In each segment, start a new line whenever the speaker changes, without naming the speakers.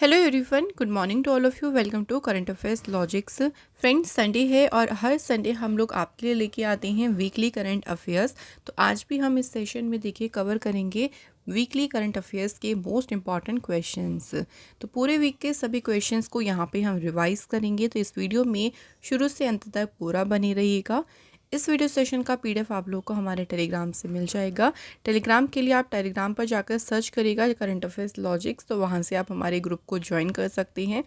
Hello everyone, good morning to all of you. Welcome to current affairs logics. Friends, Sunday है और हर Sunday हम लोग आपके लिए लेके आते हैं वीकली करंट अफेयर्स। तो आज भी हम इस सेशन में देखिए कवर करेंगे वीकली करंट अफेयर्स के मोस्ट इंपॉर्टेंट क्वेश्चंस। तो पूरे वीक के सभी क्वेश्चंस को यहाँ पे हम रिवाइज करेंगे, तो इस वीडियो में शुरू से अंत तक पूरा बने रहिएगा। इस वीडियो सेशन का पीडीएफ आप लोग को हमारे टेलीग्राम से मिल जाएगा। टेलीग्राम के लिए आप टेलीग्राम पर जाकर सर्च करिएगा करंट अफेयर्स लॉजिक्स, तो वहाँ से आप हमारे ग्रुप को ज्वाइन कर सकते हैं,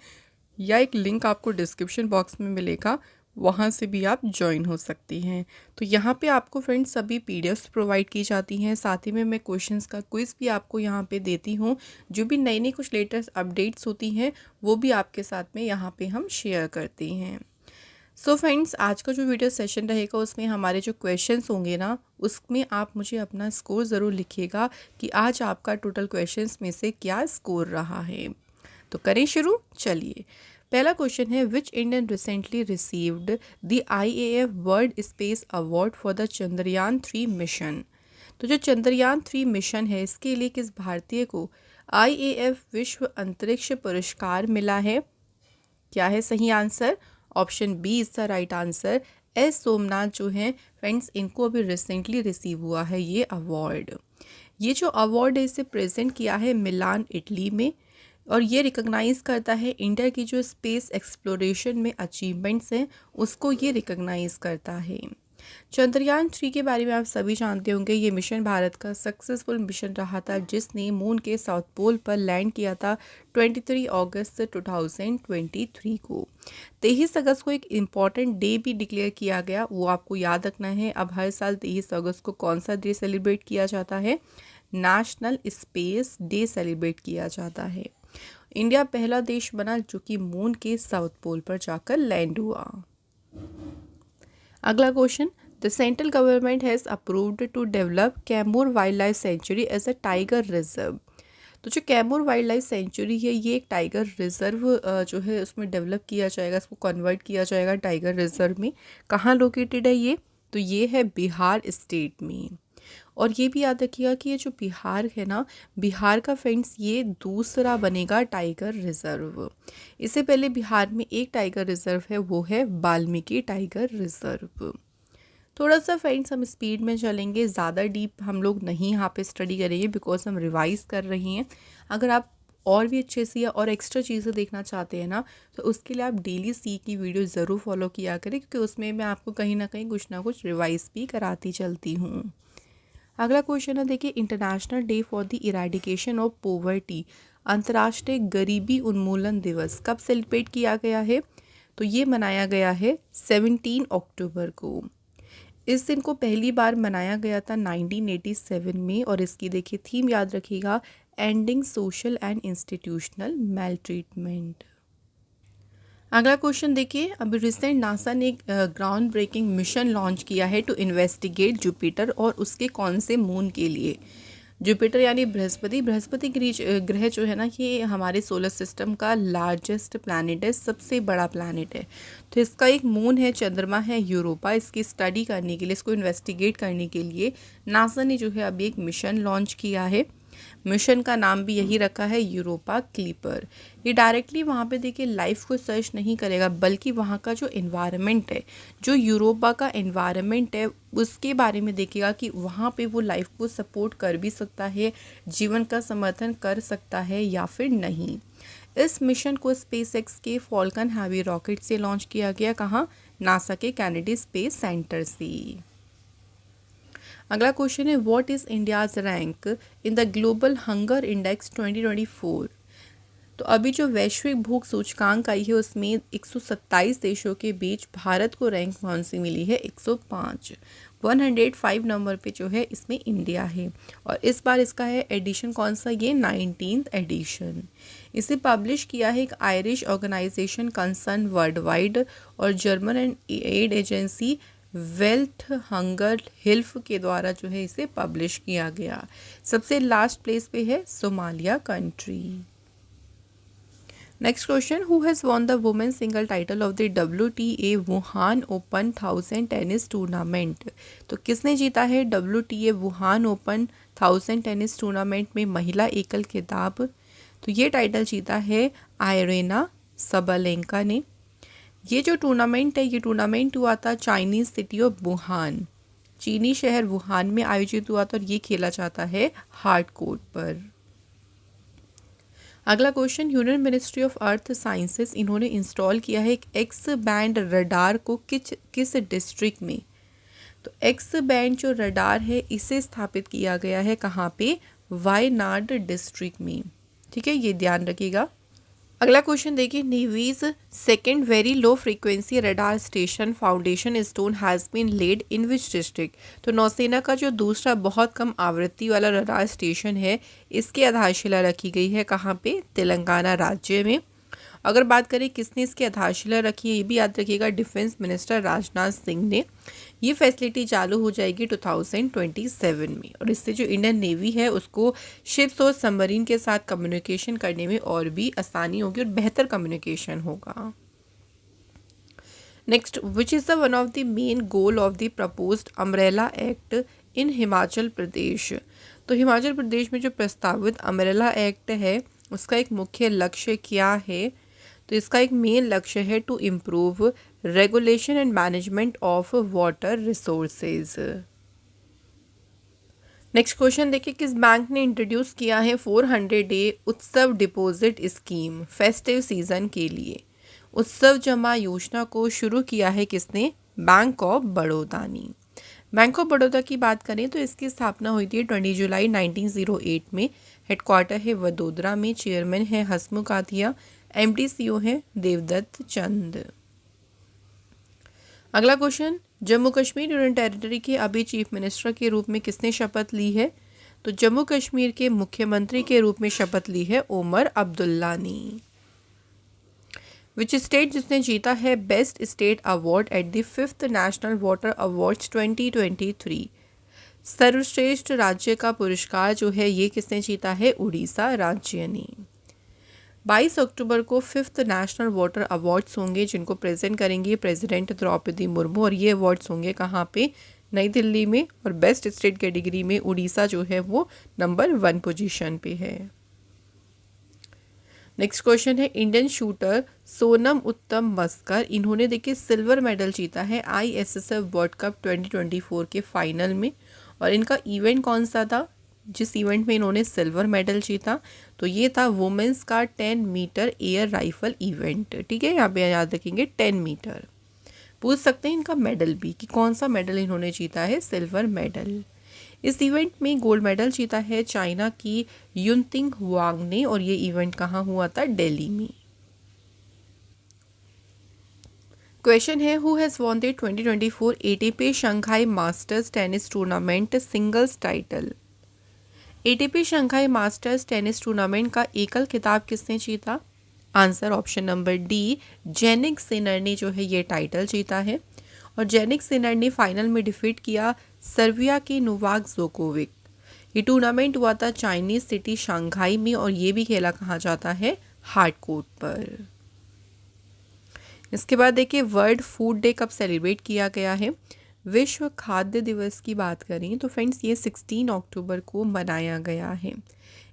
या एक लिंक आपको डिस्क्रिप्शन बॉक्स में मिलेगा, वहाँ से भी आप ज्वाइन हो सकती हैं। तो यहाँ पे आपको फ्रेंड्स सभी पीडीएफ्स प्रोवाइड की जाती हैं, साथ ही में मैं क्वेश्चंस का क्विज़ भी आपको यहाँ पे देती हूँ। जो भी नई नई कुछ लेटेस्ट अपडेट्स होती हैं वो भी आपके साथ में यहाँ पे हम शेयर करते हैं। सो फ्रेंड्स, आज का जो वीडियो सेशन रहेगा उसमें हमारे जो क्वेश्चंस होंगे ना, उसमें आप मुझे अपना स्कोर ज़रूर लिखिएगा कि आज आपका टोटल क्वेश्चंस में से क्या स्कोर रहा है। तो करें शुरू, चलिए। पहला क्वेश्चन है, which Indian recently received the IAF world space award for the Chandrayaan 3 mission. तो जो चंद्रयान 3 मिशन है, इसके लिए किस भारतीय को IAF विश्व अंतरिक्ष पुरस्कार मिला है? क्या है सही answer? Option B is the right answer. S Somnath जो हैं फ्रेंड्स, इनको अभी रिसेंटली रिसीव हुआ है ये अवार्ड। ये जो अवार्ड है इसे प्रेजेंट किया है मिलान, इटली में, और ये रिकॉग्नाइज करता है इंडिया की जो स्पेस एक्सप्लोरेशन में अचीवमेंट्स हैं उसको ये रिकॉग्नाइज करता है। चंद्रयान 3 के बारे में आप सभी जानते होंगे, ये मिशन भारत का सक्सेसफुल मिशन रहा था जिसने मून के साउथ पोल पर लैंड किया था 23 अगस्त 2023 को। 23 अगस्त को एक इम्पॉर्टेंट डे भी डिक्लेयर किया गया, वो आपको याद रखना है। अब हर साल 23 अगस्त को कौन सा डे सेलिब्रेट किया जाता है? नेशनल स्पेस डे सेलिब्रेट किया जाता है। इंडिया पहला देश बना जो कि मून के साउथ पोल पर जाकर लैंड हुआ। अगला question, the central government has approved to develop Kaimur wildlife sanctuary as a tiger reserve. तो जो कैमूर वाइल्ड लाइफ सेंचुरी है ये एक टाइगर रिजर्व जो है उसमें डेवलप किया जाएगा, इसको कन्वर्ट किया जाएगा टाइगर रिजर्व में। कहाँ लोकेटेड है ये? तो ये है बिहार स्टेट में। और ये भी याद रखिएगा कि ये जो बिहार है ना, बिहार का फ्रेंड्स ये दूसरा बनेगा टाइगर रिजर्व। इससे पहले बिहार में एक टाइगर रिजर्व है, वो है वाल्मीकि टाइगर रिजर्व। थोड़ा सा फ्रेंड्स हम स्पीड में चलेंगे, ज़्यादा डीप हम लोग नहीं यहाँ पे स्टडी करेंगे बिकॉज हम रिवाइज कर रहे हैं। अगर आप और भी अच्छे से या और एक्स्ट्रा चीज़ें देखना चाहते हैं ना, तो उसके लिए आप डेली सी की वीडियो ज़रूर फॉलो किया करें, क्योंकि उसमें मैं आपको कहीं ना कुछ रिवाइज भी कराती चलती हूँ। अगला क्वेश्चन है, देखिए, international day for the eradication of poverty, अंतर्राष्ट्रीय गरीबी उन्मूलन दिवस कब सेलिब्रेट किया गया है? तो ये मनाया गया है 17 अक्टूबर को। इस दिन को पहली बार मनाया गया था 1987 में, और इसकी देखिए थीम याद रखिएगा, एंडिंग सोशल एंड इंस्टीट्यूशनल मैलट्रीटमेंट। अगला क्वेश्चन देखिए, अभी रिसेंट नासा ने एक ग्राउंड ब्रेकिंग मिशन लॉन्च किया है टू इन्वेस्टिगेट जुपिटर और उसके कौन से मून के लिए? जुपिटर यानी बृहस्पति ग्रह जो है ना, ये हमारे सोलर सिस्टम का लार्जेस्ट प्लैनेट है, सबसे बड़ा प्लैनेट है। तो इसका एक मून है, चंद्रमा है यूरोपा। इसकी स्टडी करने के लिए, इसको इन्वेस्टिगेट करने के लिए नासा ने जो है अभी एक मिशन लॉन्च किया है। मिशन का नाम भी यही रखा है, यूरोपा क्लिपर। ये डायरेक्टली वहाँ पे देखिए लाइफ को सर्च नहीं करेगा, बल्कि वहाँ का जो एनवायरनमेंट है, जो यूरोपा का एनवायरनमेंट है, उसके बारे में देखिएगा कि वहाँ पे वो लाइफ को सपोर्ट कर भी सकता है, जीवन का समर्थन कर सकता है या फिर नहीं। इस मिशन को स्पेसएक्स के फॉल्कन हैवी रॉकेट से लॉन्च किया गया। कहाँ? नासा के कैनेडी स्पेस सेंटर से। अगला क्वेश्चन है, what is India's rank in the global hunger index 2024। तो अभी जो वैश्विक भूख सूचकांक आई है उसमें 127 देशों के बीच भारत को रैंक कौन सी मिली है? 105। 105 नंबर पे जो है इसमें इंडिया है, और इस बार इसका है एडिशन कौन सा? ये 19th एडिशन। इसे पब्लिश किया है एक Irish organization Concern Worldwide और German and aid agency Welthungerhilfe के द्वारा जो है इसे पब्लिश किया गया। सबसे लास्ट प्लेस पे है Somalia country. Next question, who has won the women single title of the WTA Wuhan open 1000 tennis tournament. तो किसने जीता है WTA Wuhan open 1000 tennis tournament में महिला एकल खिताब? तो ये टाइटल जीता है आयरेना सबलेंका ने। ये जो टूर्नामेंट है, ये टूर्नामेंट हुआ था चाइनीज़ सिटी ऑफ वुहान, चीनी शहर वुहान में आयोजित हुआ था और ये खेला जाता है हार्ड कोर्ट पर। अगला question, union ministry of earth sciences इन्होंने इंस्टॉल किया है एक एक्स बैंड रडार को किस डिस्ट्रिक्ट में। तो एक्स बैंड जो रडार है इसे स्थापित किया गया है कहाँ पे, वायनाड डिस्ट्रिक्ट में। ठीक है, ये ध्यान रखिएगा। अगला क्वेश्चन देखिए, navy's second very low frequency radar station foundation stone has been laid in which district. तो नौसेना का जो दूसरा बहुत कम आवृत्ति वाला रडार स्टेशन है इसकी आधारशिला रखी गई है कहाँ पे, तेलंगाना राज्य में। अगर बात करें किसने इसकी आधारशिला रखी है, ये भी याद रखिएगा, डिफेंस मिनिस्टर राजनाथ सिंह ने। ये फैसिलिटी चालू हो जाएगी 2027 में और इससे जो इंडियन नेवी है उसको शिप्स और सबमरीन के साथ कम्युनिकेशन करने में और भी आसानी होगी और बेहतर कम्युनिकेशन होगा। Next, which is the one of the main goal of the proposed umbrella act in Himachal Pradesh. तो हिमाचल प्रदेश में जो प्रस्तावित अम्ब्रेला एक्ट है उसका एक मुख्य लक्ष्य क्या है। तो इसका एक मेन लक्ष्य है to improve regulation and management of water resources. Next question देखिए, किस बैंक ने इंट्रोड्यूस किया है 400 डे उत्सव डिपॉजिट स्कीम फेस्टिव सीजन के लिए। उत्सव जमा योजना को शुरू किया है किसने, बैंक ऑफ बड़ौदा ने। बैंक ऑफ बड़ौदा की बात करें तो इसकी स्थापना हुई थी 20 जुलाई 1908 में। हेडक्वार्टर है वडोदरा में, चेयरमैन है हसमुख आथिया, एमडी सीईओ है देवदत्त चंद। अगला question, Jammu Kashmir union territory के अभी चीफ मिनिस्टर के रूप में किसने शपथ ली है। तो जम्मू कश्मीर के मुख्यमंत्री के रूप में शपथ ली है उमर अब्दुल्ला ने। विच स्टेट जिसने जीता है best state award at the 5th national water awards 2023। सर्वश्रेष्ठ राज्य का पुरस्कार जो है ये किसने जीता है, उड़ीसा राज्य ने। 22 अक्टूबर को 5th नेशनल वाटर अवार्ड्स होंगे जिनको प्रेजेंट करेंगी प्रेसिडेंट द्रौपदी मुर्मू और ये अवार्ड्स होंगे कहाँ पे, नई दिल्ली में। और बेस्ट स्टेट कैटेगरी में उड़ीसा जो है वो नंबर 1 पोजीशन पे है। नेक्स्ट क्वेश्चन है, इंडियन शूटर सोनम उत्तम मस्कर इन्होंने देखिए सिल्वर मेडल जीता है ISSF वर्ल्ड कप 2024 के फाइनल में। और इनका इवेंट कौन सा था जिस इवेंट में इन्होंने सिल्वर मेडल जीता, तो ये था वुमेंस का 10 मीटर एयर राइफल इवेंट। ठीक है, यहाँ पे याद रखेंगे 10 मीटर। पूछ सकते हैं इनका मेडल भी कि कौन सा मेडल इन्होंने जीता है, सिल्वर मेडल। इस इवेंट में गोल्ड मेडल जीता है चाइना की युनतिंग हुआंग ने और ये इवेंट कहाँ हुआ था, दिल्ली में। क्वेश्चन है, who has won the 2024 ATP Shanghai masters tennis tournament singles title. ATP Shanghai masters tennis tournament का एकल खिताब किसने जीता। Answer option number D, Jannik Sinner ने जो है ये टाइटल जीता है। और जेनिक सिनर ने फाइनल में डिफीट किया सर्बिया के नोवाक जोकोविक। ये टूर्नामेंट हुआ था चाइनीज सिटी शंघाई में और ये भी खेला कहाँ जाता है, हार्ड कोर्ट पर। इसके बाद देखिए वर्ल्ड फूड डे कब सेलिब्रेट किया गया है। विश्व खाद्य दिवस की बात करें तो फ्रेंड्स ये 16 अक्टूबर को मनाया गया है।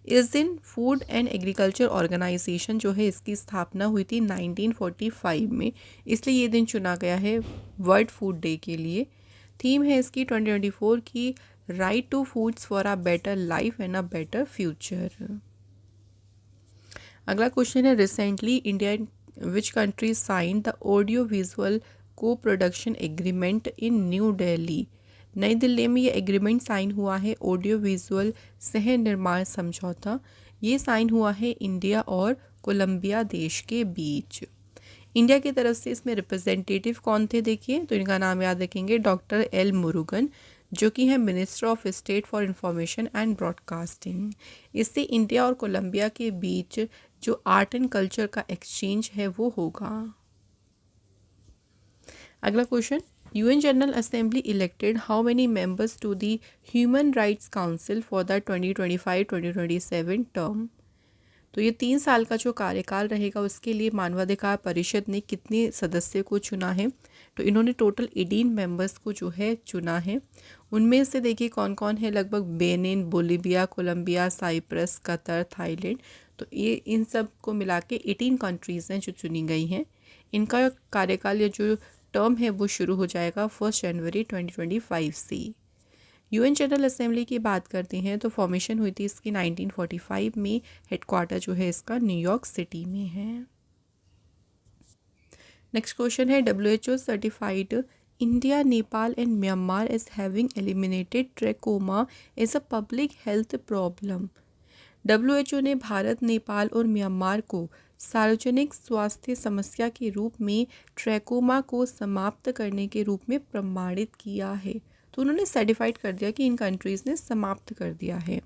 इस दिन फूड एंड एग्रीकल्चर ऑर्गेनाइजेशन जो है इसकी स्थापना हुई थी 1945 में, इसलिए ये दिन चुना गया है वर्ल्ड फूड डे के लिए। थीम है इसकी 2024 की right to foods for a better life and a better future. अगला क्वेश्चन है, recently India which country sign the audio visual co production agreement in New Delhi. नई दिल्ली में ये एग्रीमेंट साइन हुआ है ऑडियो विजुअल सह निर्माण समझौता। ये साइन हुआ है इंडिया और कोलंबिया देश के बीच। इंडिया की तरफ से इसमें रिप्रेजेंटेटिव कौन थे देखिए, तो इनका नाम याद रखेंगे डॉक्टर एल मुरुगन जो कि है minister of state for information and broadcasting. इससे इंडिया और कोलंबिया के बीच जो आर्ट एंड कल्चर का एक्सचेंज है वो होगा। अगला question, UN general assembly elected how many members to the human rights council for the 2025-2027 term. तो ये 3 साल का जो कार्यकाल रहेगा उसके लिए मानवाधिकार परिषद ने कितने सदस्य को चुना है, तो इन्होंने टोटल 18 मेंबर्स को जो है चुना है। उनमें से देखिए कौन कौन है, लगभग Benin, Bolivia, Colombia, Cyprus, Qatar, Thailand. तो ये इन सब को मिला के 18 कंट्रीज़ हैं जो चुनी गई हैं। इनका कार्यकाल या जो टर्म है वो शुरू हो जाएगा 1 जनवरी 2025 से। यूएन जनरल असेंबली की बात करते हैं तो फॉर्मेशन हुई थी इसकी 1945 में। हेडक्वार्टर जो है इसका न्यूयॉर्क सिटी में है। नेक्स्ट क्वेश्चन है, WHO certified India, Nepal and Myanmar as having eliminated trachoma as a public health problem. WHO ने भारत, नेपाल और म्यांमार को सार्वजनिक स्वास्थ्य समस्या के रूप में ट्रैकोमा को समाप्त करने के रूप में प्रमाणित किया है। तो उन्होंने सर्टिफाइड कर दिया कि इन कंट्रीज़ ने समाप्त कर दिया है।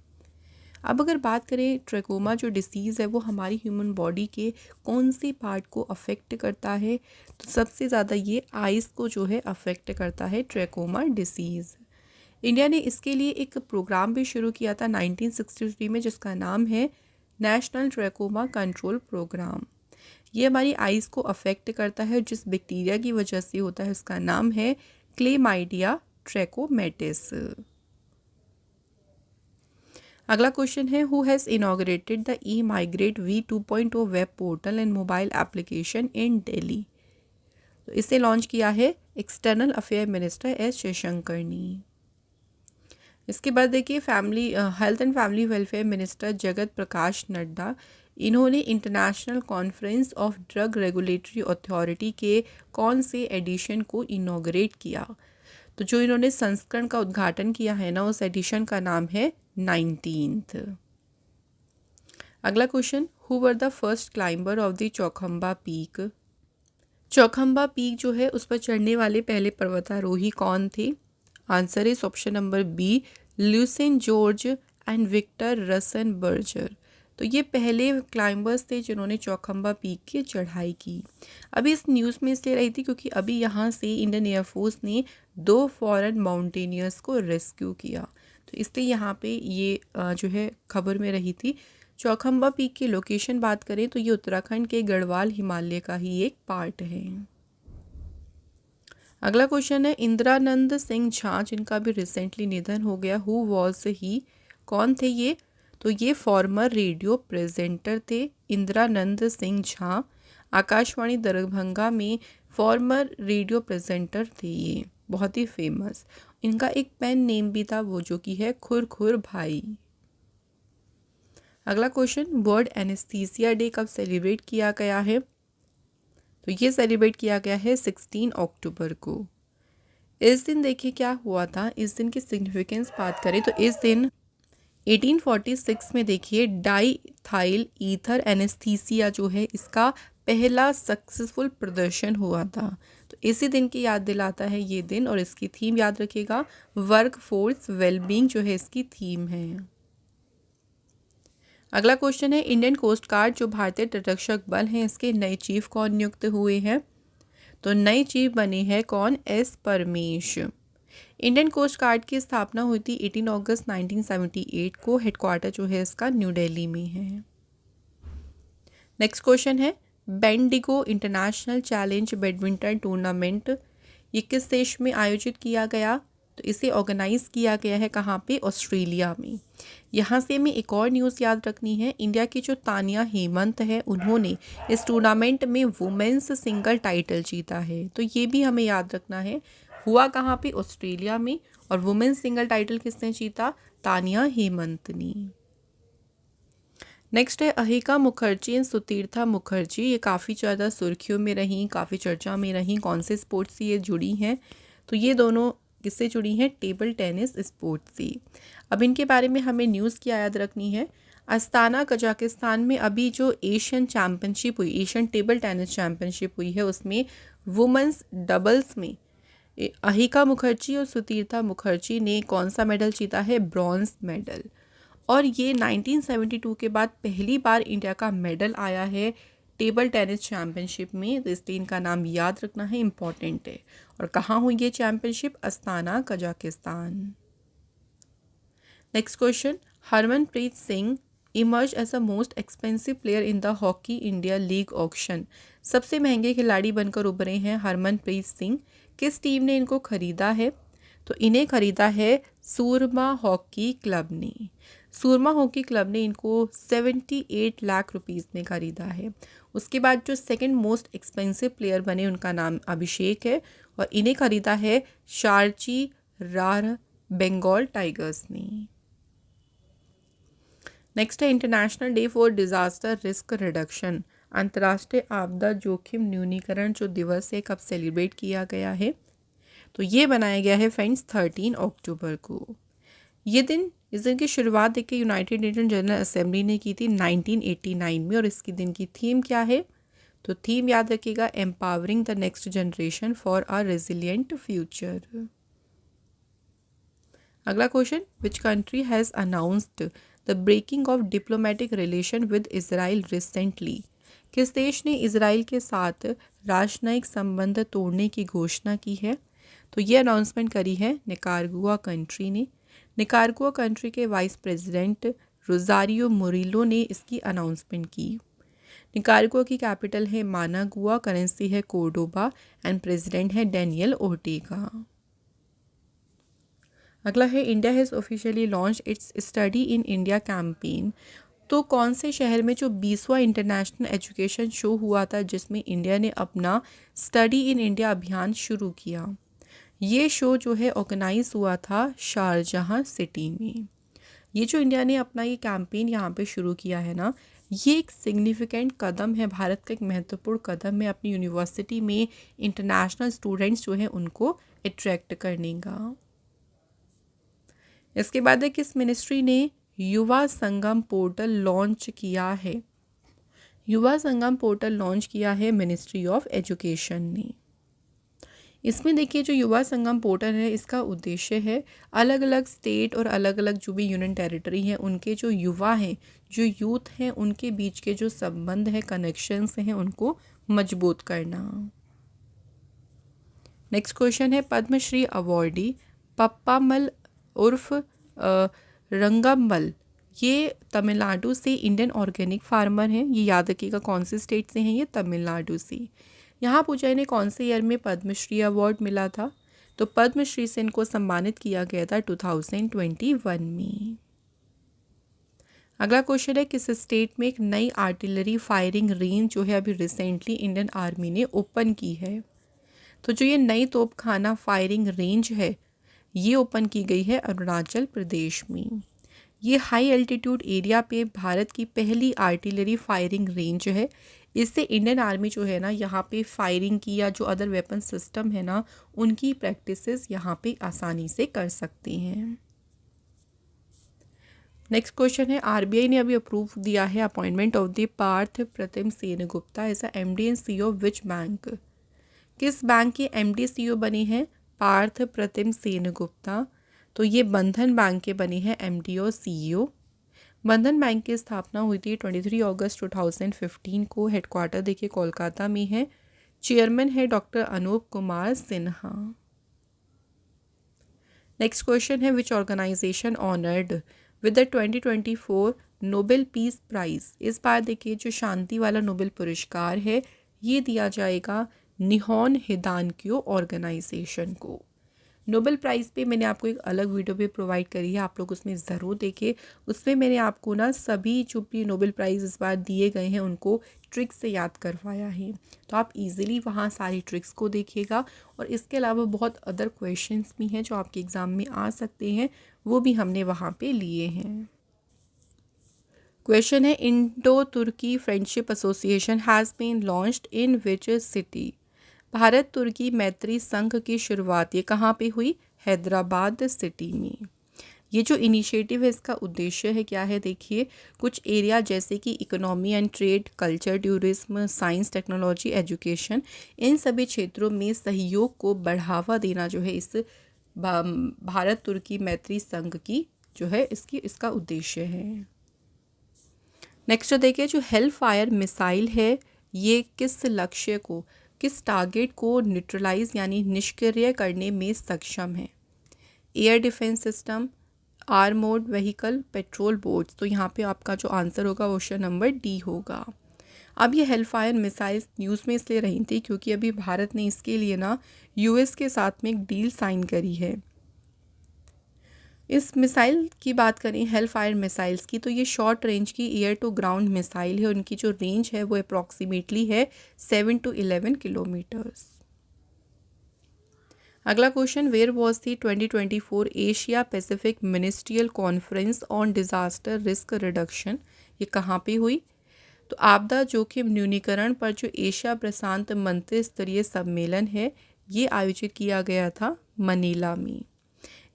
अब अगर बात करें ट्रैकोमा जो डिसीज़ है वो हमारी ह्यूमन बॉडी के कौन सी पार्ट को अफेक्ट करता है, तो सबसे ज़्यादा ये आइज़ को जो है अफेक्ट करता है ट्रैकोमा डिसीज़। इंडिया ने इसके लिए एक प्रोग्राम भी शुरू किया था 1963 में, जिसका नाम है नेशनल ट्रैकोमा कंट्रोल प्रोग्राम। ये हमारी आइज़ को अफेक्ट करता है, जिस बैक्टीरिया की वजह से होता है उसका नाम है क्लेमाइडिया ट्रैकोमेटिस। अगला क्वेश्चन है, who has inaugurated the eMigrate V 2.0 web portal and mobile application in Delhi. तो इसे लॉन्च किया है external affair minister S Jaishankar ने। इसके बाद देखिए health and family welfare minister Jagat Prakash Nadda, इन्होंने international conference of drug regulatory authority के कौन से एडिशन को इनॉग्रेट किया। तो जो इन्होंने संस्करण का उद्घाटन किया है ना, उस एडिशन का नाम है 19th। अगला question, who were the first climber of the Chaukhamba peak. Chaukhamba peak जो है उस पर चढ़ने वाले पहले पर्वतारोही कौन थे। Answer is option number B, Lucien George and Victor Rosenberger. तो ये पहले क्लाइंबर्स थे जिन्होंने चौखंबा पीक की चढ़ाई की। अभी इस न्यूज़ में इसलिए रही थी क्योंकि अभी यहाँ से इंडियन एयरफोर्स ने 2 फॉरेन माउंटेनियर्स को रेस्क्यू किया, तो इसलिए यहाँ पे ये जो है खबर में रही थी। चौखंबा पीक की लोकेशन बात करें तो ये उत्तराखंड के गढ़वाल हिमालय का ही एक पार्ट है। अगला क्वेश्चन है, इंदिरानंद सिंह झा जिनका भी रिसेंटली निधन हो गया, हु वॉज ही, कौन थे ये। तो ये फॉर्मर रेडियो प्रेजेंटर थे। इंदिरानंद सिंह झा आकाशवाणी दरभंगा में फॉर्मर रेडियो प्रेजेंटर थे, ये बहुत ही फेमस। इनका एक पेन नेम भी था, वो जो कि है खुर खुर भाई। अगला क्वेश्चन, वर्ल्ड एनेस्थीसिया डे कब सेलिब्रेट किया गया है। तो ये सेलिब्रेट किया गया है 16 अक्टूबर को। इस दिन देखिए क्या हुआ था, इस दिन की सिग्निफिकेंस बात करें तो इस दिन 1846 में देखिए डाईथाइल ईथर एनेस्थीसिया जो है इसका पहला सक्सेसफुल प्रदर्शन हुआ था। तो इसी दिन की याद दिलाता है ये दिन, और इसकी थीम याद रखिएगा, वर्क फोर्स वेलबींग जो है इसकी थीम है। अगला क्वेश्चन है, इंडियन कोस्ट गार्ड जो भारतीय तटरक्षक बल हैं इसके नए चीफ कौन नियुक्त हुए हैं। तो नए चीफ बने हैं कौन, S Paramesh. Indian coast guard की स्थापना हुई थी 18 अगस्त 1978 को। हेडक्वार्टर जो है इसका न्यू दिल्ली में है। नेक्स्ट क्वेश्चन है, Bendigo international challenge badminton tournament ये किस देश में आयोजित किया गया। तो इसे ऑर्गेनाइज किया गया है कहाँ पे, ऑस्ट्रेलिया में। यहाँ से हमें एक और न्यूज़ याद रखनी है, इंडिया की जो तानिया हेमंत है उन्होंने इस टूर्नामेंट में वुमेन्स सिंगल टाइटल जीता है। तो ये भी हमें याद रखना है, हुआ कहाँ पे, ऑस्ट्रेलिया में, और वुमेन्स सिंगल टाइटल किसने जीता, तानिया हेमंत ने। नेक्स्ट है, अहिका मुखर्जी एंड सुतीर्था मुखर्जी, ये काफ़ी ज़्यादा सुर्खियों में रहीं, काफ़ी चर्चा में रहीं। कौन से स्पोर्ट्स से ये जुड़ी हैं, तो ये दोनों किससे जुड़ी हैं, टेबल टेनिस स्पोर्ट्स से। अब इनके बारे में हमें न्यूज़ क्या याद रखनी है, अस्ताना कजाकिस्तान में अभी जो एशियन चैम्पियनशिप हुई, एशियन टेबल टेनिस चैम्पियनशिप हुई है, उसमें वुमेंस डबल्स में अहिका मुखर्जी और सुतीर्था मुखर्जी ने कौन सा मेडल जीता है, ब्रॉन्ज मेडल। और ये 1972 के बाद पहली बार इंडिया का मेडल आया है टेबल टेनिस चैम्पियनशिप में, तो इसलिए इनका नाम याद रखना है, इम्पॉर्टेंट है। और कहाँ हुई ये championship, Astana Kazakhstan. Next question, Harmanpreet Singh emerge as a most expensive player in the hockey India league auction. सबसे महंगे खिलाड़ी बनकर उभरे हैं हरमनप्रीत सिंह। किस टीम ने इनको खरीदा है? तो इन्हें खरीदा है सूरमा हॉकी क्लब ने। सूरमा हॉकी क्लब ने इनको 78 लाख रुपीस में खरीदा है। उसके बाद जो सेकंड मोस्ट एक्सपेंसिव प्लेयर बने उनका नाम अभिषेक है और इन्हें खरीदा है शारची रार बंगाल टाइगर्स ने। नेक्स्ट है international day for disaster risk reduction. अंतर्राष्ट्रीय आपदा जोखिम न्यूनीकरण जो दिवस है कब सेलिब्रेट किया गया है? तो ये बनाया गया है फ्रेंड्स 13 अक्टूबर को। इस दिन की शुरुआत देखिए यूनाइटेड नेशन जनरल असेंबली ने की थी 1989 में और इसकी दिन की थीम क्या है? तो थीम याद रखिएगा, empowering the next generation for a resilient future. अगला question, which country has announced the breaking of diplomatic relation with Israel recently? किस देश ने इजराइल के साथ राजनयिक संबंध तोड़ने की घोषणा की है? तो ये अनाउंसमेंट करी है निकारागुआ कंट्री ने। निकारागुआ कंट्री के वाइस प्रेसिडेंट रोजारियो मुरिलो ने इसकी अनाउंसमेंट की। निकारागुआ की कैपिटल है मानागुआ, करेंसी है कोर्डोबा एंड प्रेसिडेंट है डेनियल ओर्टेगा। अगला है India has officially launch its study in India campaign. तो कौन से शहर में जो 20वां इंटरनेशनल एजुकेशन शो हुआ था जिसमें इंडिया ने अपना स्टडी इन इंडिया अभियान शुरू किया? ये शो जो है ऑर्गेनाइज हुआ था शारजहाँ सिटी में। ये जो इंडिया ने अपना ये कैंपेन यहाँ पे शुरू किया है ना, ये एक सिग्निफिकेंट कदम है, भारत का एक महत्वपूर्ण कदम है अपनी यूनिवर्सिटी में इंटरनेशनल स्टूडेंट्स जो हैं उनको अट्रैक्ट करने का। इसके बाद है किस मिनिस्ट्री ने युवा संगम पोर्टल लॉन्च किया है? युवा संगम पोर्टल लॉन्च किया है मिनिस्ट्री ऑफ एजुकेशन ने। इसमें देखिए जो युवा संगम पोर्टल है इसका उद्देश्य है अलग अलग स्टेट और अलग अलग जो भी यूनियन टेरिटरी हैं उनके जो युवा हैं, जो यूथ हैं, उनके बीच के जो संबंध है, कनेक्शंस हैं, उनको मजबूत करना। नेक्स्ट क्वेश्चन है पद्मश्री अवॉर्डी पप्पामल उर्फ रंगमल, ये तमिलनाडु से इंडियन ऑर्गेनिक फार्मर हैं। ये याद रखिएगा कौन से स्टेट से हैं, ये तमिलनाडु से। यहाँ पूछा इन्हें कौन से ईयर में पद्मश्री अवार्ड मिला था? तो पद्मश्री से इनको सम्मानित किया गया था 2021 में। अगला क्वेश्चन है किस स्टेट में एक नई आर्टिलरी फायरिंग रेंज जो है अभी रिसेंटली इंडियन आर्मी ने ओपन की है? तो जो ये नई तोपखाना फायरिंग रेंज है ये ओपन की गई है अरुणाचल प्रदेश में। ये हाई एल्टीट्यूड एरिया पे भारत की पहली आर्टिलरी फायरिंग रेंज है। इससे इंडियन आर्मी जो है ना यहाँ पे फायरिंग की या जो अदर वेपन सिस्टम है ना उनकी प्रैक्टिसेस यहाँ पे आसानी से कर सकते हैं। नेक्स्ट क्वेश्चन है आरबीआई ने अभी अप्रूव दिया है appointment of the Partha Pratim Sengupta as MD and CEO which bank? किस बैंक के एमडी सीईओ बने हैं पार्थ प्रतिम सेनगुप्ता? तो ये बंधन बैंक के बने हैं एमडी और सीईओ। बंधन बैंक की स्थापना हुई थी 23 अगस्त 2015 को। हेडक्वार्टर देखिए कोलकाता में है। चेयरमैन है doctor Anoop Kumar Sinha. Next question है which organization honoured with the 2024 Nobel peace prize? इस बार देखिए जो शांति वाला नोबेल पुरस्कार है ये दिया जाएगा निहोन हिदानक्यो ऑर्गेनाइजेशन को। नोबेल प्राइज़ पे मैंने आपको एक अलग वीडियो भी प्रोवाइड करी है, आप लोग उसमें ज़रूर देखें। उसमें मैंने आपको ना सभी जो भी नोबेल प्राइज़ इस बार दिए गए हैं उनको ट्रिक्स से याद करवाया है, तो आप इजीली वहाँ सारी ट्रिक्स को देखिएगा। और इसके अलावा बहुत अदर क्वेश्चंस भी हैं जो आपके एग्ज़ाम में आ सकते हैं, वो भी हमने वहाँ पे लिए हैं। क्वेश्चन है Indo Turkey friendship association has been launched in which city? Bharat तुर्की मैत्री संघ की शुरुआत ये कहाँ पे हुई? हैदराबाद सिटी में। ये जो इनिशिएटिव है इसका उद्देश्य है क्या है? देखिए कुछ एरिया जैसे कि economy and trade, culture, tourism, science, technology, education, इन सभी क्षेत्रों में सहयोग को बढ़ावा देना जो है इस भारत तुर्की मैत्री संघ की जो है इसका उद्देश्य है। नेक्स्ट देखिए जो हेल फायर मिसाइल है ये किस लक्ष्य को, किस टारगेट को न्यूट्रलाइज यानी निष्क्रिय करने में सक्षम है? Air defence system, armoured vehicle, patrol boats. तो यहाँ पे आपका जो आंसर होगा ऑप्शन नंबर डी होगा। अब ये हेलफायर मिसाइल्स न्यूज़ में इसलिए रही थी क्योंकि अभी भारत ने इसके लिए ना यूएस के साथ में एक डील साइन करी है। इस मिसाइल की बात करें हेलफायर मिसाइल्स की, तो ये शॉर्ट रेंज की एयर टू ग्राउंड मिसाइल है। उनकी जो रेंज है वो अप्रॉक्सीमेटली है 7 to 11 किलोमीटर्स। अगला question, where was the 2024 Asia Pacific ministerial conference on disaster risk reduction, ये कहाँ पे हुई? तो आपदा जोखिम न्यूनीकरण पर जो एशिया प्रशांत मंत्री स्तरीय सम्मेलन है ये आयोजित किया गया था मनीला में।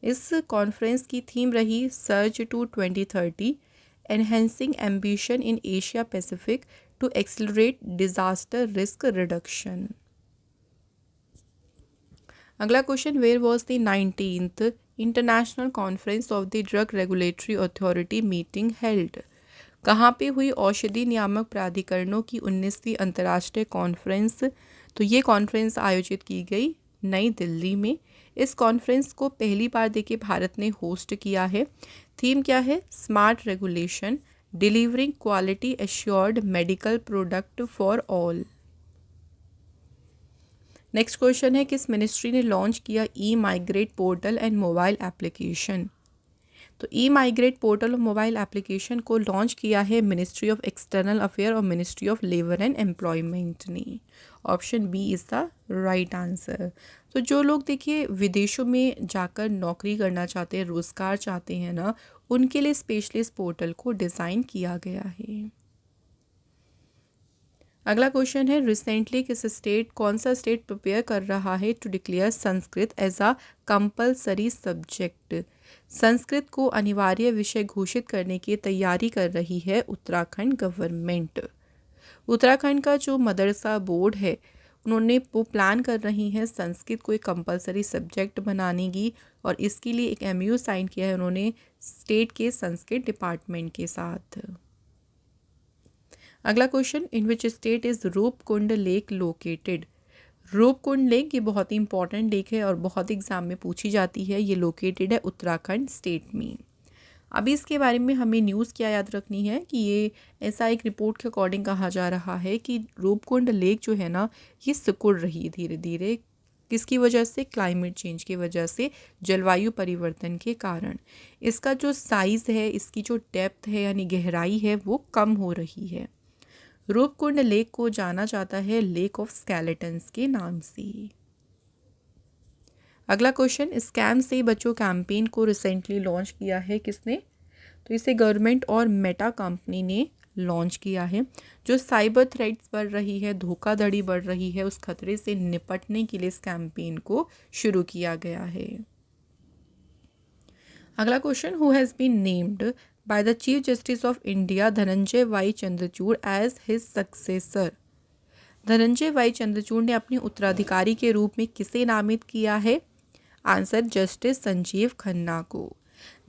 इस कॉन्फ्रेंस की थीम रही surge to 2030, enhancing ambition in Asia Pacific to accelerate disaster risk reduction. अगला question, where was the 19th international conference of the drug regulatory authority meeting held, कहाँ पे हुई औषधि नियामक प्राधिकरणों की 19वीं अंतर्राष्ट्रीय कॉन्फ्रेंस? तो ये कॉन्फ्रेंस आयोजित की गई नई दिल्ली में। इस कॉन्फ्रेंस को पहली बार देखिए भारत ने होस्ट किया है। थीम क्या है? Smart regulation, delivering quality assured medical product for all. Next question है, किस मिनिस्ट्री ने लॉन्च किया e migrate portal and mobile application? तो ई माइग्रेट पोर्टल और मोबाइल एप्लीकेशन को लॉन्च किया है मिनिस्ट्री ऑफ एक्सटर्नल अफेयर और ministry of labour and employment ने। Option B is the right answer. तो जो लोग देखिए विदेशों में जाकर नौकरी करना चाहते हैं, रोज़गार चाहते हैं ना, उनके लिए स्पेशलिस्ट पोर्टल को डिज़ाइन किया गया है। अगला क्वेश्चन है, रिसेंटली कौन सा स्टेट प्रिपेयर कर रहा है to declare Sanskrit as a compulsory subject? Sanskrit को अनिवार्य विषय घोषित करने की तैयारी कर रही है उत्तराखंड गवर्नमेंट। उत्तराखंड का जो मदरसा बोर्ड है उन्होंने वो प्लान कर रही हैं संस्कृत को एक कंपलसरी सब्जेक्ट बनाने की, और इसके लिए एक MOU साइन किया है उन्होंने स्टेट के संस्कृत डिपार्टमेंट के साथ। अगला question, in which state is Roopkund lake located? Roopkund lake ये बहुत ही इंपॉर्टेंट लेक है और बहुत एग्जाम में पूछी जाती है। ये लोकेटेड है उत्तराखंड स्टेट में। अभी इसके बारे में हमें न्यूज़ क्या याद रखनी है कि ये ऐसा एक रिपोर्ट के अकॉर्डिंग कहा जा रहा है कि रूपकुंड लेक जो है ना ये सिकुड़ रही है धीरे धीरे। किसकी वजह से? क्लाइमेट चेंज की वजह से, जलवायु परिवर्तन के कारण। इसका जो साइज़ है, इसकी जो डेप्थ है यानी गहराई है वो कम हो रही है। रूपकुंड लेक को जाना जाता है लेक ऑफ स्केलेटन्स के नाम से। अगला क्वेश्चन, स्कैम से बचो कैंपेन को रिसेंटली लॉन्च किया है किसने? तो इसे गवर्नमेंट और मेटा कंपनी ने लॉन्च किया है। जो साइबर थ्रेट्स बढ़ रही है, धोखाधड़ी बढ़ रही है, उस खतरे से निपटने के लिए इस कैंपेन को शुरू किया गया है। अगला question, who has been named by the Chief Justice of India Dhananjaya Y Chandrachud as his successor? Dhananjaya Y Chandrachud ने अपने उत्तराधिकारी के रूप में किसे नामित किया है? आंसर, जस्टिस संजीव खन्ना को।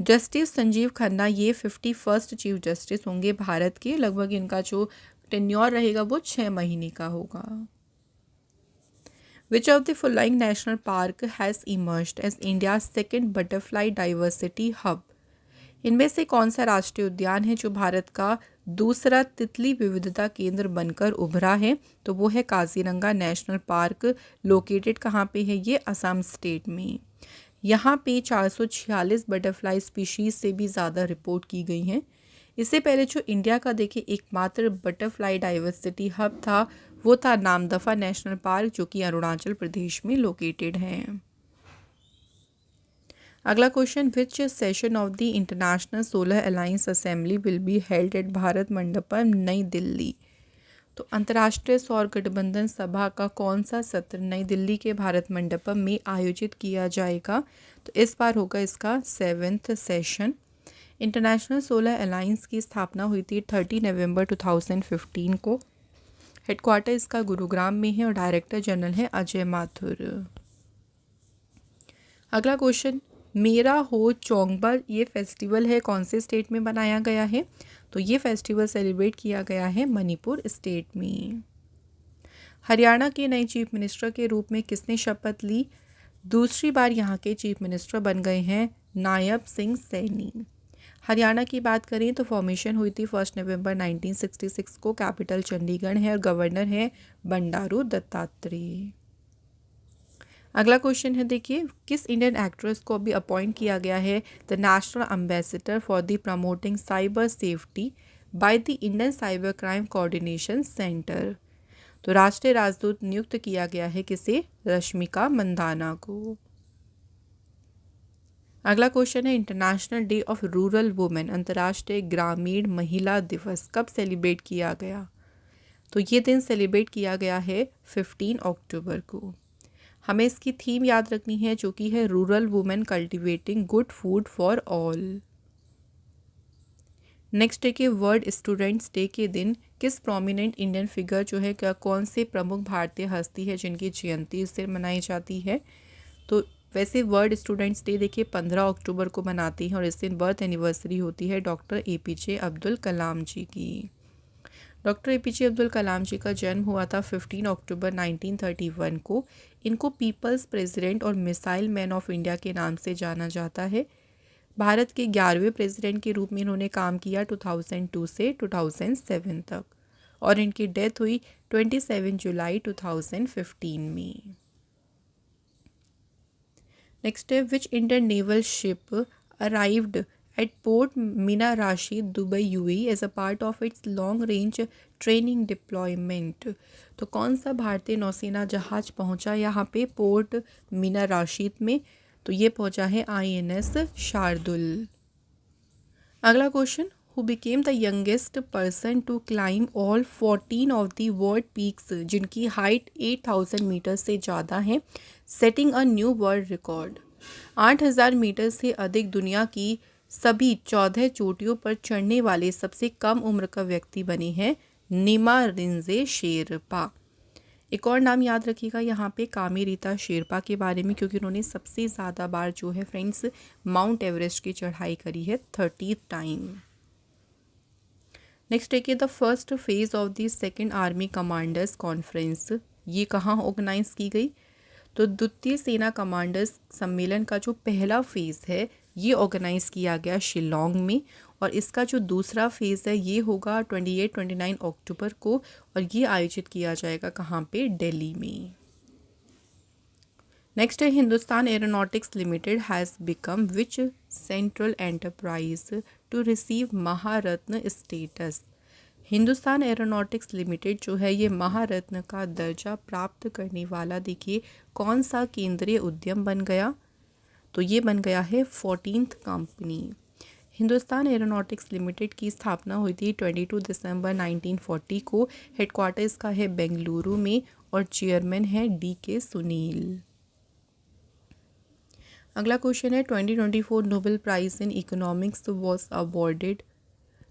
जस्टिस संजीव खन्ना ये 51st चीफ जस्टिस होंगे भारत के। लगभग इनका जो टेन्योर रहेगा वो 6 महीने का होगा। Which of the following national park has emerged as India's second butterfly diversity hub? इनमें से कौन सा राष्ट्रीय उद्यान है जो भारत का दूसरा तितली विविधता केंद्र बनकर उभरा है? तो वो है काजीरंगा नेशनल पार्क। लोकेटेड कहाँ पे है ये? असम स्टेट में। यहाँ पे 446 बटरफ्लाई स्पीशीज़ से भी ज़्यादा रिपोर्ट की गई हैं। इससे पहले जो इंडिया का देखिए एकमात्र बटरफ्लाई डाइवर्सिटी हब था वो था नामदफा नेशनल पार्क जो कि अरुणाचल प्रदेश में लोकेटेड है। अगला question, which session of the international solar alliance assembly will be held at Bharat Mandapam नई दिल्ली? तो अंतर्राष्ट्रीय सौर गठबंधन सभा का कौन सा सत्र नई दिल्ली के भारत मंडपम में आयोजित किया जाएगा? तो इस बार होगा इसका 7th session. International solar alliance की स्थापना हुई थी 30 नवंबर 2015 को। हेडक्वार्टर इसका गुरुग्राम में है और डायरेक्टर जनरल है अजय माथुर। अगला क्वेश्चन, मेरा हो चोंगबा ये फेस्टिवल है कौन से स्टेट में मनाया गया है? तो ये फेस्टिवल सेलिब्रेट किया गया है मणिपुर स्टेट में। हरियाणा के नए चीफ मिनिस्टर के रूप में किसने शपथ ली? दूसरी बार यहाँ के चीफ मिनिस्टर बन गए हैं नायब सिंह सैनी। हरियाणा की बात करें तो फॉर्मेशन हुई थी 1 नवंबर 1966 को। कैपिटल चंडीगढ़ है और गवर्नर है बंडारू दत्तात्रेय। अगला क्वेश्चन है, देखिए, किस इंडियन एक्ट्रेस को अभी अपॉइंट किया गया है the national ambassador for the promoting cyber safety by the Indian cyber crime coordination centre. तो राष्ट्रीय राजदूत नियुक्त किया गया है किसे? रश्मिका मंदाना को। अगला क्वेश्चन है, international day of rural women, अंतर्राष्ट्रीय ग्रामीण महिला दिवस कब सेलिब्रेट किया गया? तो ये दिन सेलिब्रेट किया गया है 15 अक्टूबर को। हमें इसकी थीम याद रखनी है जो कि है rural women cultivating good food for all. Next day के वर्ल्ड स्टूडेंट्स डे के दिन किस प्रोमिनेंट इंडियन फिगर जो है, क्या कौन से प्रमुख भारतीय हस्ती है जिनकी जयंती इस दिन मनाई जाती है? तो वैसे वर्ल्ड स्टूडेंट्स डे देखिए 15 अक्टूबर को मनाती हैं और इस दिन बर्थ एनिवर्सरी होती है डॉक्टर APJ अब्दुल कलाम जी की। डॉक्टर APJ अब्दुल कलाम जी का जन्म हुआ था 15 अक्टूबर 1931 को। इनको पीपल्स प्रेसिडेंट और मिसाइल मैन ऑफ इंडिया के नाम से जाना जाता है। भारत के 11वें प्रेसिडेंट के रूप में इन्होंने काम किया 2002 से 2007 तक और इनकी डेथ हुई 27 जुलाई 2015 में। नेक्स्ट है, which Indian naval ship arrived at Port Mina Rashid, Dubai, UAE as a part of its long range training deployment। तो कौन सा भारतीय नौसेना जहाज पहुंचा यहाँ पे पोर्ट मीना राशिद में? तो ये पहुंचा है INS शार्दुल। अगला question, who became the youngest person to climb all 14 of the world peaks जिनकी हाइट 8000 मीटर से ज़्यादा है, setting a new world record. 8000 metre से अधिक दुनिया की सभी 14 चोटियों पर चढ़ने वाले सबसे कम उम्र का व्यक्ति बने हैं नीमा रिंजे शेरपा। एक और नाम याद रखिएगा यहाँ पे कामी रीता शेरपा के बारे में, क्योंकि उन्होंने सबसे ज़्यादा बार जो है फ्रेंड्स माउंट एवरेस्ट की चढ़ाई करी है 30 टाइम। नेक्स्ट देखिए, the first phase of the second army commanders conference ये कहाँ ऑर्गेनाइज की गई? तो द्वितीय सेना कमांडर्स सम्मेलन का जो पहला फेज़ है ये ऑर्गेनाइज किया गया शिलोंग में और इसका जो दूसरा फेज़ है ये होगा 28-29 अक्टूबर को और ये आयोजित किया जाएगा कहाँ पे? दिल्ली में। नेक्स्ट है, Hindustan aeronautics limited has become which central enterprise to receive Maharatna status. Hindustan aeronautics limited जो है ये महारत्न का दर्जा प्राप्त करने वाला देखिए कौन सा केंद्रीय उद्यम बन गया? तो ये बन गया है 14th company. Hindustan aeronautics limited की स्थापना हुई थी 22 दिसंबर 1940 को। हेडक्वार्टर इसका है बेंगलुरु में और चेयरमैन है DK सुनील। अगला क्वेश्चन है, 2024 Nobel prize in economics was awarded.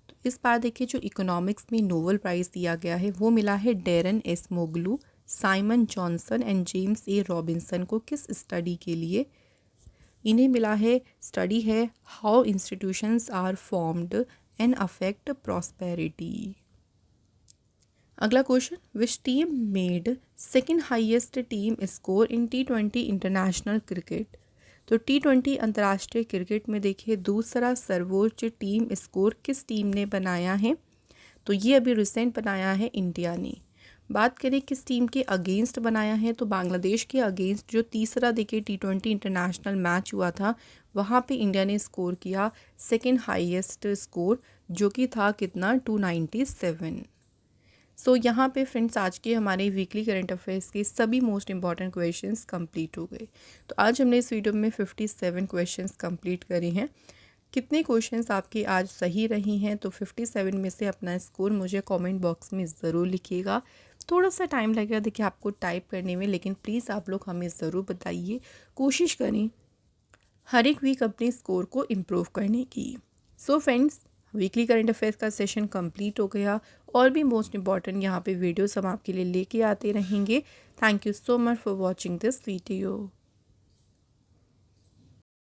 तो इस बार देखिए जो इकोनॉमिक्स में नोबेल प्राइज़ दिया गया है वो मिला है Daron Acemoglu, Simon Johnson and James A Robinson को। किस स्टडी के लिए इन्हें मिला है? स्टडी है how institutions are formed and affect prosperity. अगला question, which team made second highest team score in T20 international cricket. तो T20 अंतर्राष्ट्रीय क्रिकेट में देखिए दूसरा सर्वोच्च टीम स्कोर किस टीम ने बनाया है? तो ये अभी रिसेंट बनाया है इंडिया ने। बात करें किस टीम के अगेंस्ट बनाया है, तो बांग्लादेश के अगेंस्ट जो तीसरा देखिए T20 इंटरनेशनल मैच हुआ था वहाँ पे इंडिया ने स्कोर किया सेकेंड हाईएस्ट स्कोर जो कि था कितना? 297। सो यहाँ पे फ्रेंड्स आज के हमारे वीकली करंट अफेयर्स के सभी मोस्ट इंपॉर्टेंट क्वेश्चंस कंप्लीट हो गए। तो आज हमने इस वीडियो में 57 क्वेश्चंस कंप्लीट करे हैं। कितने क्वेश्चंस आपके आज सही रही हैं? तो 57 में से अपना स्कोर मुझे कमेंट बॉक्स में ज़रूर लिखिएगा। थोड़ा सा टाइम लगेगा देखिए आपको टाइप करने में, लेकिन प्लीज़ आप लोग हमें ज़रूर बताइए। कोशिश करें हर एक वीक अपने स्कोर को इम्प्रूव करने की। So friends, weekly current affairs का सेशन कंप्लीट हो गया और भी मोस्ट इंपॉर्टेंट यहाँ पे वीडियोस हम आपके लिए लेके आते रहेंगे। Thank you so much for watching this video.